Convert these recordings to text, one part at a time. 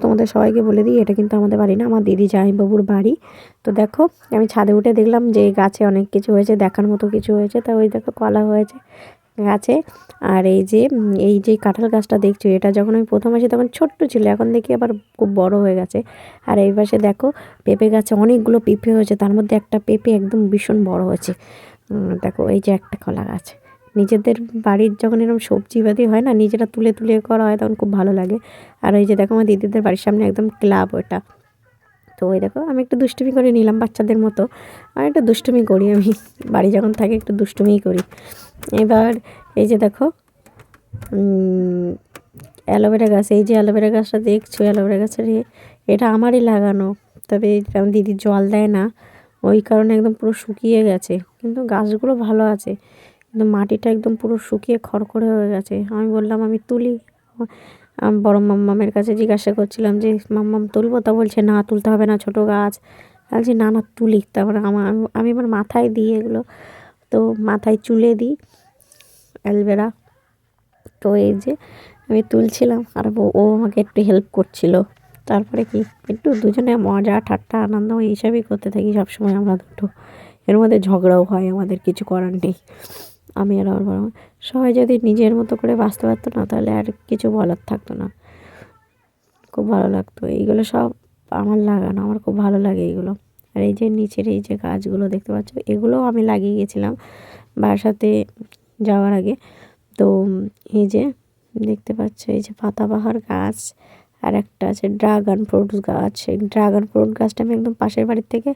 তোমাদের সবাইকে বলে দিই, এটা কিন্তু আমাদের বাড়ি না, আমার দিদি জামাইবাবুর বাড়ি। তো দেখো আমি ছাদে উঠে দেখলাম যে গাছে অনেক কিছু হয়েছে, দেখার মতো কিছু হয়েছে। তা ওই দেখো কলা হয়েছে গাছে। আর এই যে কাঁঠাল গাছটা দেখছো, এটা যখন আমি প্রথম আসি তখন ছোট্ট ছিল, এখন দেখি আবার খুব বড় হয়ে গেছে। আর এই পাশে দেখো পেঁপে গাছে অনেকগুলো পেঁপে হয়েছে, তার মধ্যে একটা পেঁপে একদম ভীষণ বড় হয়েছে। দেখো এই যে একটা কলা গাছ। নিজেদের বাড়ির যখন এরকম সবজিবাদি হয় না, নিজেরা তুলে তুলে করা হয়, তখন খুব ভালো লাগে। আর এই যে দেখো আমার দিদিদের বাড়ির সামনে একদম ক্লাব ওটা। তো ওই দেখো আমি একটু দুষ্টুমি করে নিলাম বাচ্চাদের মতো। আর একটু দুষ্টুমি করি আমি, বাড়ি যখন থাকি একটু দুষ্টুমিই করি। এবার এই যে দেখো অ্যালোভেরা গাছ, এই যে অ্যালোভেরা গাছটা দেখছো, অ্যালোভেরা গাছের এটা আমারই লাগানো। তবে কারণ দিদি জল দেয় না, ওই কারণে একদম পুরো শুকিয়ে গেছে, কিন্তু গাছগুলো ভালো আছে। কিন্তু মাটিটা একদম পুরো শুকিয়ে খড়খড়ে হয়ে গেছে। আমি বললাম আমি তুলি, বড় মাম্মামের কাছে জিজ্ঞাসা করছিলাম যে মাম্মাম তুলবো, তা বলছে না তুলতে হবে না, ছোটো গাছ। বলছি না না তুলি। তারপরে আমি আমার মাথায় দিই এগুলো, তো মাথায় চুলে দিই অ্যালোভেরা। তো এই যে আমি তুলছিলাম আর ও আমাকে একটু হেল্প করছিল। তারপরে কি একটু দুজনে মজা ঠাট্টা আনন্দ এইসবই করতে থাকি সবসময় আমরা দুটো। এর মধ্যে ঝগড়াও হয়, আমাদের কিছু করার নেই। আমি আর আমার বড় সবাই যদি নিজের মতো করে বাঁচতে পারতো না, তাহলে আর কিছু বলার থাকতো না। খুব ভালো লাগতো এইগুলো সব আমার লাগানো, আমার খুব ভালো লাগে এইগুলো। আর এই যে নিচের এই যে গাছগুলো দেখতে পাচ্ছ, এগুলোও আমি লাগিয়ে গেছিলাম বাসাতে যাওয়ার আগে। তো এই যে দেখতে পাচ্ছ এই যে পাতাবাহার গাছ, আর একটা আছে ড্রাগন ফ্রুট গাছ। এই ড্রাগন ফ্রুট গাছটা আমি একদম পাশের বাড়ির থেকে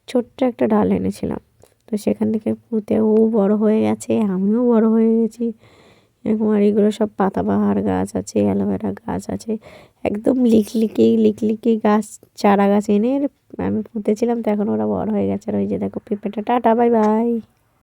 ছোট্ট একটা ডাল এনেছিলাম, তো সেখান থেকে পুঁতে ও বড় হয়ে গেছে, আমিও বড় হয়ে গেছি এরকম। আর এগুলো সব পাতাবাহার গাছ আছে, অ্যালোভেরা গাছ আছে, একদম লিকলিকি গাছ, চারা গাছ এনে আমি পুঁতেছিলাম। তো এখন ওরা বড় হয়ে গেছে। আর ওই যে দেখো পেঁপেটা। Tata, bye bye.